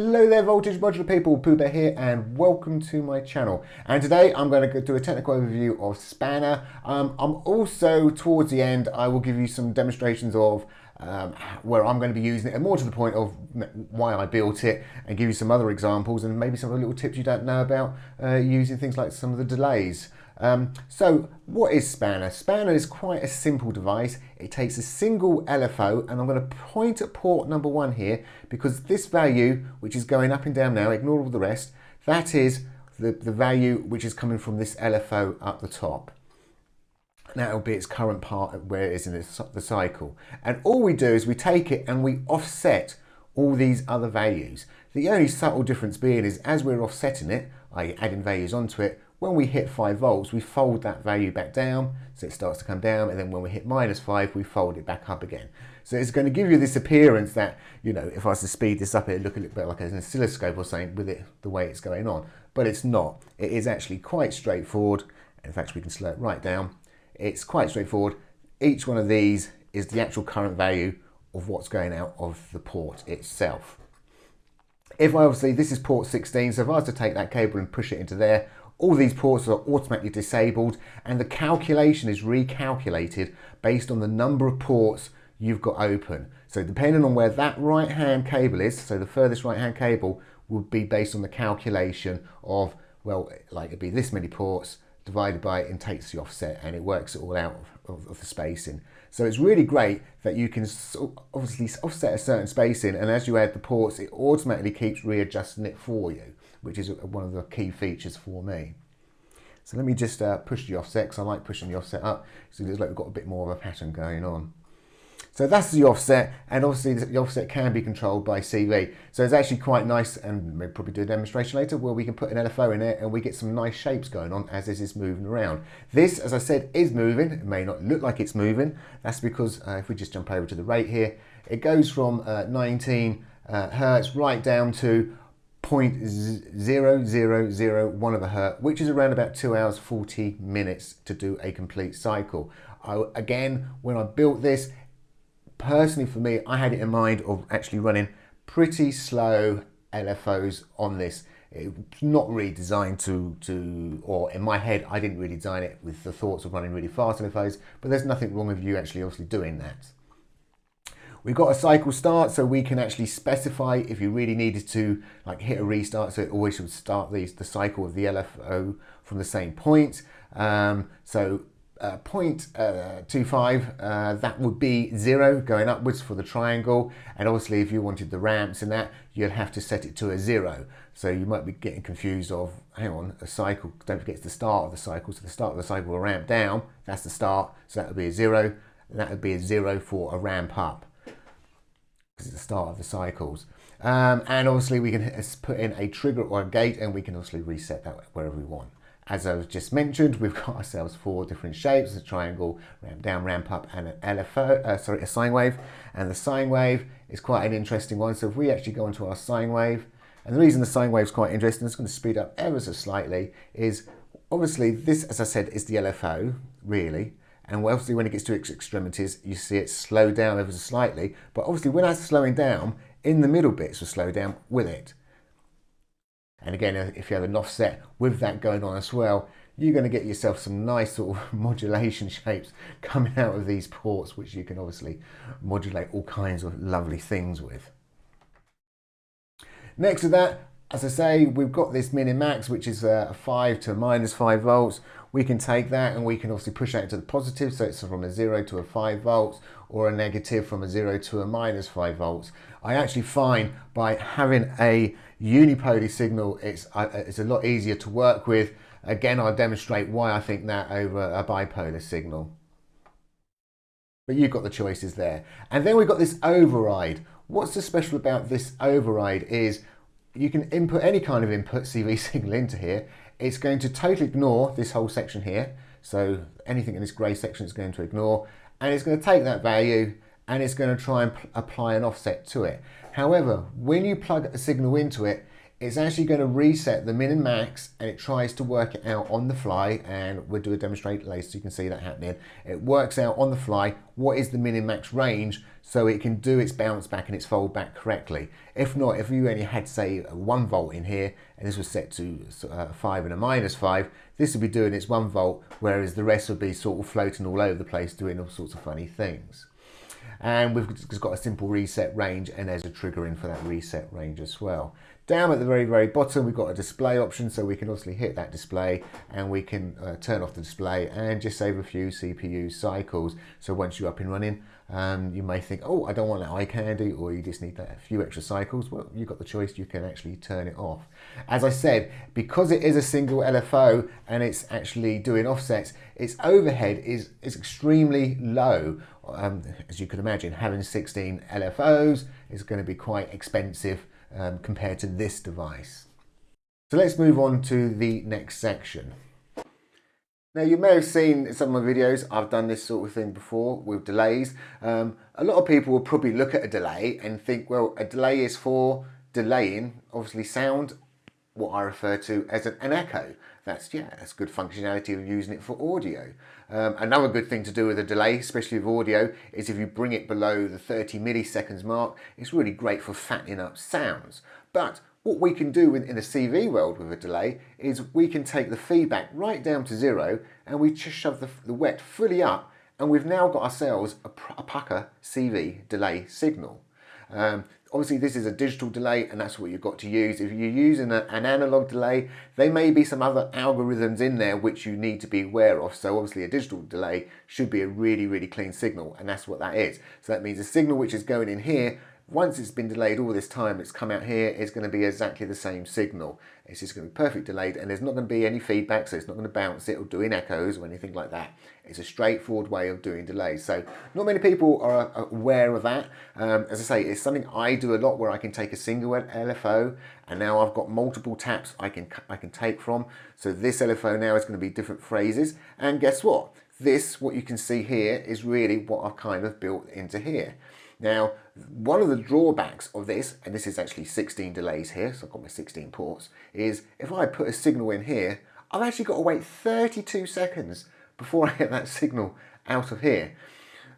Hello there voltage modular people, PoohBear here and welcome to my channel. And today I'm going to do a technical overview of Spanner. I'm also, towards the end, I will give you some demonstrations of where I'm going to be using it and more to the point of why I built it and give you some other examples and maybe some of the little tips you don't know about using things like some of the delays. So what is Spanner? Spanner is quite a simple device. It takes a single LFO, and I'm going to point at port number 1 here because this value, which is going up and down now, ignore all the rest, that is the value which is coming from this LFO up the top. That will be its current part where it is in the cycle. And all we do is we take it and we offset all these other values. The only subtle difference being is as we're offsetting it, i.e. adding values onto it, when we hit 5 volts, we fold that value back down, so it starts to come down, and then when we hit -5, we fold it back up again. So it's going to give you this appearance that, you know, if I was to speed this up, it'd look a little bit like an oscilloscope or something with it the way it's going on. But it's not. It is actually quite straightforward. In fact, we can slow it right down. It's quite straightforward. Each one of these is the actual current value of what's going out of the port itself. If I obviously, this is port 16, so if I was to take that cable and push it into there, all these ports are automatically disabled and the calculation is recalculated based on the number of ports you've got open. So depending on where that right hand cable is, so the furthest right hand cable will be based on the calculation of, well, like it'd be this many ports divided by it and takes the offset, and it works it all out of the spacing. So it's really great that you can obviously offset a certain spacing, and as you add the ports, it automatically keeps readjusting it for you, which is one of the key features for me. So let me just push the offset, because I like pushing the offset up, so it looks like we've got a bit more of a pattern going on. So that's the offset, and obviously the offset can be controlled by CV. So it's actually quite nice, and we'll probably do a demonstration later where we can put an LFO in it and we get some nice shapes going on as this is moving around. This, as I said, is moving. It may not look like it's moving. That's because if we just jump over to the rate here, it goes from 19 hertz right down to 0.0001 of a hertz, which is around about 2 hours 40 minutes to do a complete cycle. Again, when I built this, personally for me, I had it in mind of actually running pretty slow LFOs on this. It's not really designed to, or in my head, I didn't really design it with the thoughts of running really fast LFOs, but there's nothing wrong with you actually obviously doing that. We've got a cycle start, so we can actually specify if you really needed to like hit a restart, so it always should start the cycle of the LFO from the same point. 0.25, that would be 0 going upwards for the triangle, and obviously if you wanted the ramps in that, you'd have to set it to a 0. So you might be getting confused of, hang on, a cycle, don't forget it's the start of the cycle, so the start of the cycle will ramp down, that's the start, so that would be a 0, and that would be a 0 for a ramp up, because it's the start of the cycles. And obviously we can put in a trigger or a gate, and we can obviously reset that wherever we want. As I was just mentioned, we've got ourselves 4 different shapes: a triangle, ramp down, ramp up, and an LFO, a sine wave. And the sine wave is quite an interesting one. So if we actually go into our sine wave, and the reason the sine wave is quite interesting, it's going to speed up ever so slightly, is obviously this, as I said, is the LFO, really. And obviously when it gets to its extremities, you see it slow down ever so slightly. But obviously when that's slowing down, in the middle bits will slow down with it. And again, if you have an offset with that going on as well, you're going to get yourself some nice sort of modulation shapes coming out of these ports, which you can obviously modulate all kinds of lovely things with. Next to that, as I say, we've got this min and max, which is a 5 to -5 volts. We can take that and we can obviously push that into the positive, so it's from a 0 to a 5 volts, or a negative from a 0 to a -5 volts. I actually find by having a unipolar signal, it's a lot easier to work with. Again, I'll demonstrate why I think that over a bipolar signal. But you've got the choices there. And then we've got this override. What's so special about this override is you can input any kind of input CV signal into here. It's going to totally ignore this whole section here. So anything in this grey section it's going to ignore. And it's going to take that value and it's going to try and apply an offset to it. However, when you plug a signal into it, it's actually going to reset the min and max, and it tries to work it out on the fly, and we'll do a demonstration later so you can see that happening. It works out on the fly what is the min and max range so it can do its bounce back and its fold back correctly. If not, if you only had say 1 volt in here and this was set to 5 and a -5, this would be doing its 1 volt, whereas the rest would be sort of floating all over the place doing all sorts of funny things. And we've just got a simple reset range, and there's a trigger in for that reset range as well. Down at the very bottom, we've got a display option, so we can obviously hit that display and we can turn off the display and just save a few CPU cycles. So once you're up and running, you may think, oh, I don't want that eye candy, or you just need that few extra cycles. Well, you've got the choice, you can actually turn it off. As I said, because it is a single LFO and it's actually doing offsets, its overhead is extremely low. As you can imagine, having 16 LFOs is going to be quite expensive compared to this device. So let's move on to the next section. Now, you may have seen in some of my videos, I've done this sort of thing before with delays. A lot of people will probably look at a delay and think, well, a delay is for delaying, obviously, sound, what I refer to as an echo. That's good functionality of using it for audio. Another good thing to do with a delay, especially with audio, is if you bring it below the 30 milliseconds mark, it's really great for fattening up sounds. But what we can do in the CV world with a delay is we can take the feedback right down to 0, and we just shove the wet fully up, and we've now got ourselves a pucker CV delay signal. Obviously, this is a digital delay, and that's what you've got to use. If you're using an analog delay, there may be some other algorithms in there which you need to be aware of. So obviously a digital delay should be a really clean signal, and that's what that is. So that means the signal which is going in here, once it's been delayed all this time, it's come out here, it's going to be exactly the same signal. It's just going to be perfect delayed, and there's not going to be any feedback, so it's not going to bounce it or doing echoes or anything like that. It's a straightforward way of doing delays. So not many people are aware of that. As I say, it's something I do a lot, where I can take a single LFO, and now I've got multiple taps I can take from. So this LFO now is going to be different phrases, and guess what? What you can see here is really what I've kind of built into here. Now, one of the drawbacks of this, and this is actually 16 delays here, so I've got my 16 ports, is if I put a signal in here, I've actually got to wait 32 seconds before I get that signal out of here.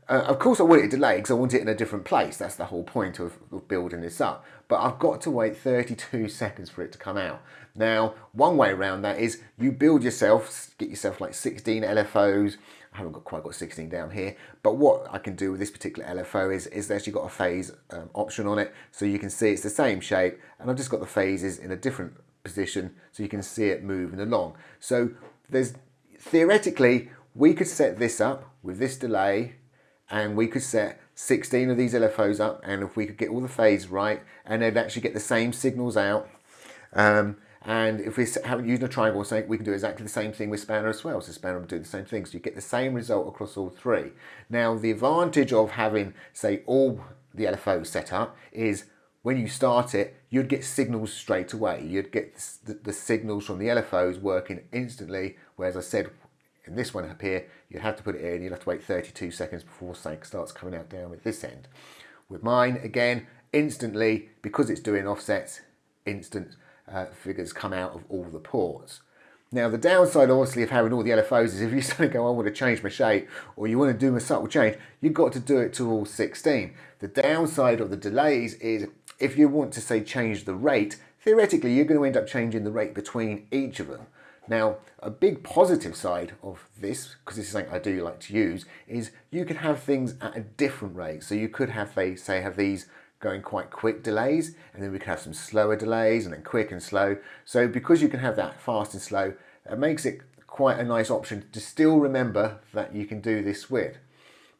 Of course, I want it delayed because I want it in a different place. That's the whole point of building this up. But I've got to wait 32 seconds for it to come out. Now, one way around that is you build yourself, get yourself like 16 LFOs. I haven't quite got 16 down here, but what I can do with this particular LFO is actually got a phase option on it, so you can see it's the same shape, and I've just got the phases in a different position so you can see it moving along. So theoretically, we could set this up with this delay, and we could set 16 of these LFOs up, and if we could get all the phase right, and they'd actually get the same signals out. And if we haven't used a triangle or something, we can do exactly the same thing with Spanner as well. So Spanner will do the same thing. So you get the same result across all three. Now, the advantage of having, say, all the LFOs set up is when you start it, you'd get signals straight away. You'd get the signals from the LFOs working instantly. Whereas I said, in this one up here, you'd have to put it in. You'd have to wait 32 seconds before sync starts coming out down at this end. With mine, again, instantly, because it's doing offsets, instant figures come out of all the ports. Now, the downside, obviously, of having all the LFOs is if you suddenly go, I want to change my shape, or you want to do a subtle change, you've got to do it to all 16. The downside of the delays is if you want to, say, change the rate, theoretically, you're going to end up changing the rate between each of them. Now, a big positive side of this, because this is something I do like to use, is you can have things at a different rate. So you could have, have these going quite quick delays, and then we can have some slower delays, and then quick and slow. So because you can have that fast and slow, it makes it quite a nice option to still remember that you can do this with.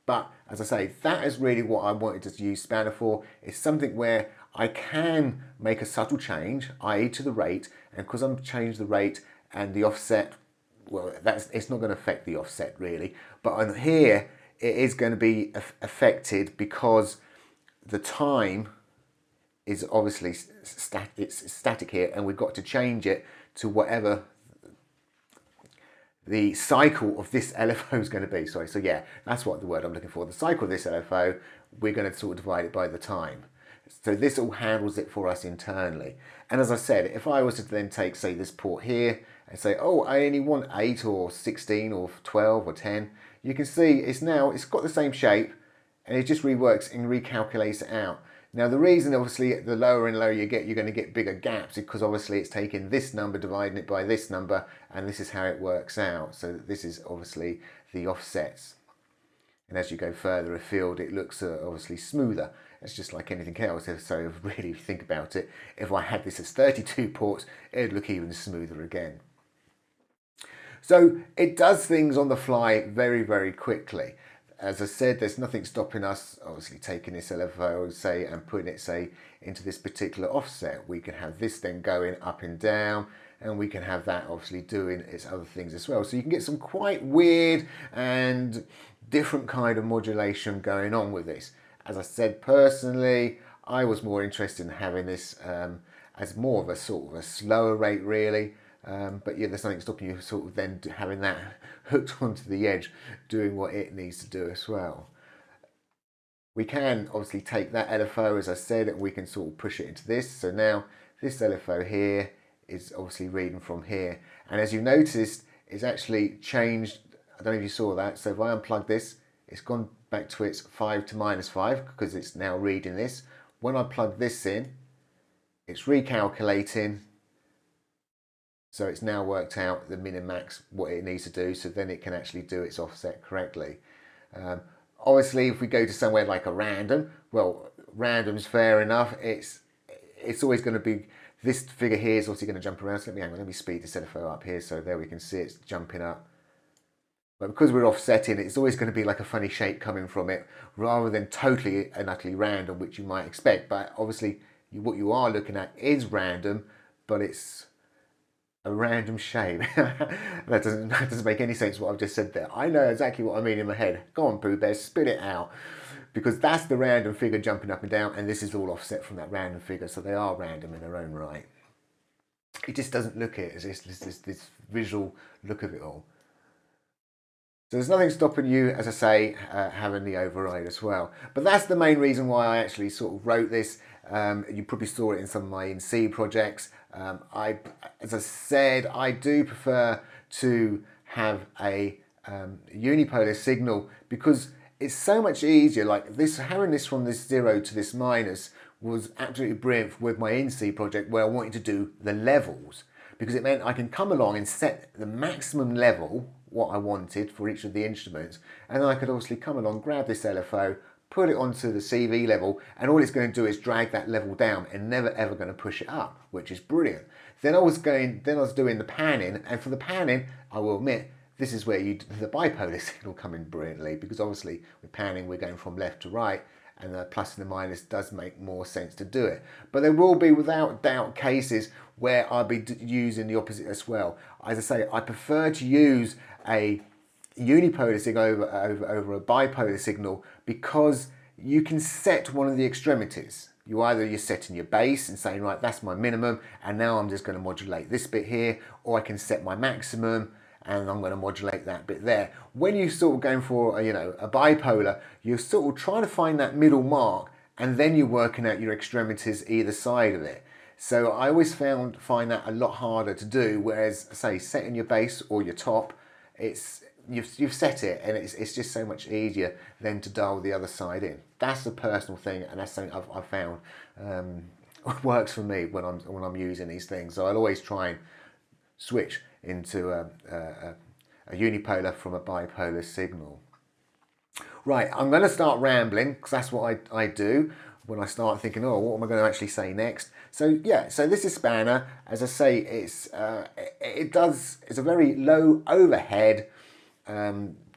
But as I say, that is really what I wanted to use Spanner for. It's something where I can make a subtle change, i.e. to the rate, and because I'm changing the rate and the offset, well, it's not going to affect the offset really. But on here, it is going to be affected because the time is obviously static here, and we've got to change it to whatever the cycle of this LFO is going to be. Sorry, so yeah, that's what the word I'm looking for. The cycle of this LFO, we're going to sort of divide it by the time. So this all handles it for us internally. And as I said, if I was to then take, say, this port here and say, oh, I only want 8 or 16 or 12 or 10, you can see it's got the same shape, and it just reworks and recalculates it out. Now the reason, obviously, the lower and lower you get, you're going to get bigger gaps, because obviously it's taking this number, dividing it by this number, and this is how it works out. So this is obviously the offsets. And as you go further afield, it looks obviously smoother. It's just like anything else. So really, if you think about it, if I had this as 32 ports, it'd look even smoother again. So it does things on the fly very, very quickly. As I said, there's nothing stopping us obviously taking this LFO, say, and putting it, say, into this particular offset. We can have this then going up and down, and we can have that obviously doing its other things as well. So you can get some quite weird and different kind of modulation going on with this. As I said, personally, I was more interested in having this as more of a sort of a slower rate, really. But yeah, there's nothing stopping you sort of then having that hooked onto the edge, doing what it needs to do as well. We can obviously take that LFO, as I said, and we can sort of push it into this. So now this LFO here is obviously reading from here. And as you noticed, it's actually changed. I don't know if you saw that. So if I unplug this, it's gone back to its 5 to -5 because it's now reading this. When I plug this in, it's recalculating. So it's now worked out the min and max, what it needs to do, so then it can actually do its offset correctly. Obviously, if we go to somewhere like a random, well, random's fair enough. It's always going to be, this figure here is obviously going to jump around. So let me speed this LFO up here, so there we can see it's jumping up. But because we're offsetting, it's always going to be like a funny shape coming from it, rather than totally and utterly random, which you might expect. But obviously, what you are looking at is random, but it's a random shape. that doesn't make any sense what I've just said there. I know exactly what I mean in my head. Go on, PoohBear, spit it out. Because that's the random figure jumping up and down, and this is all offset from that random figure, so they are random in their own right. It just doesn't look it as this visual look of it all. So there's nothing stopping you, as I say, having the override as well. But that's the main reason why I actually sort of wrote this. You probably saw it in some of my in-C projects. As I said, I do prefer to have a unipolar signal, because it's so much easier. Like this, having this from this 0 to this minus was absolutely brilliant with my in-C project, where I wanted to do the levels, because it meant I can come along and set the maximum level, what I wanted for each of the instruments, and then I could obviously come along, grab this LFO, put it onto the CV level, and all it's going to do is drag that level down and never ever going to push it up, which is brilliant. Then I was doing the panning, and for the panning, I will admit, this is where the bipolar signal come in brilliantly, because obviously with panning we're going from left to right, and the plus and the minus does make more sense to do it. But there will be, without doubt, cases where I'll be using the opposite as well. As I say, I prefer to use a unipolar signal over a bipolar signal, because you can set one of the extremities. You're setting your base and saying, right, that's my minimum, and now I'm just going to modulate this bit here, or I can set my maximum and I'm going to modulate that bit there. When you're sort of going for a bipolar, you're sort of trying to find that middle mark, and then you're working out your extremities either side of it. So I always find that a lot harder to do, whereas say setting your base or your top, you've set it, and it's just so much easier than to dial the other side in. That's a personal thing, and that's something I've found works for me when I'm using these things. So I'll always try and switch into a unipolar from a bipolar signal. Right, I'm going to start rambling, because that's what I do when I start thinking, oh, what am I going to actually say next? So yeah, so this is Spanner. As I say, it's a very low overhead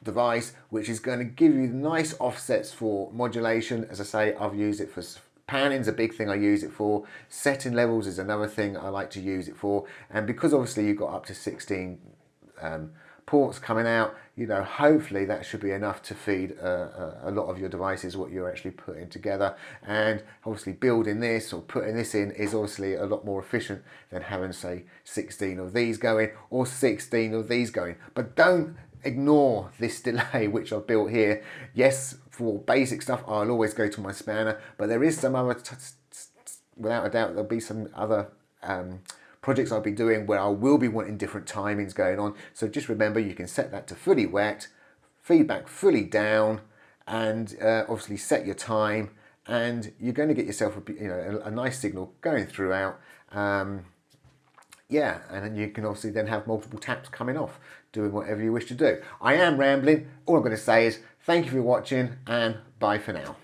device, which is going to give you nice offsets for modulation. As I say, I've used it for panning's a big thing I use it for. Setting levels is another thing I like to use it for. And because obviously you've got up to 16 ports coming out, hopefully that should be enough to feed a lot of your devices, what you're actually putting together. And obviously building this or putting this in is obviously a lot more efficient than having, say, 16 of these going or 16 of these going. But don't ignore this delay which I've built here. Yes, for basic stuff I'll always go to my spanner, but there is some other, without a doubt there'll be some other projects I'll be doing where I will be wanting different timings going on. So just remember, you can set that to fully wet, feedback fully down, and obviously set your time, and you're going to get yourself a nice signal going throughout. Yeah, and then you can obviously then have multiple taps coming off, doing whatever you wish to do. I am rambling. All I'm going to say is thank you for watching, and bye for now.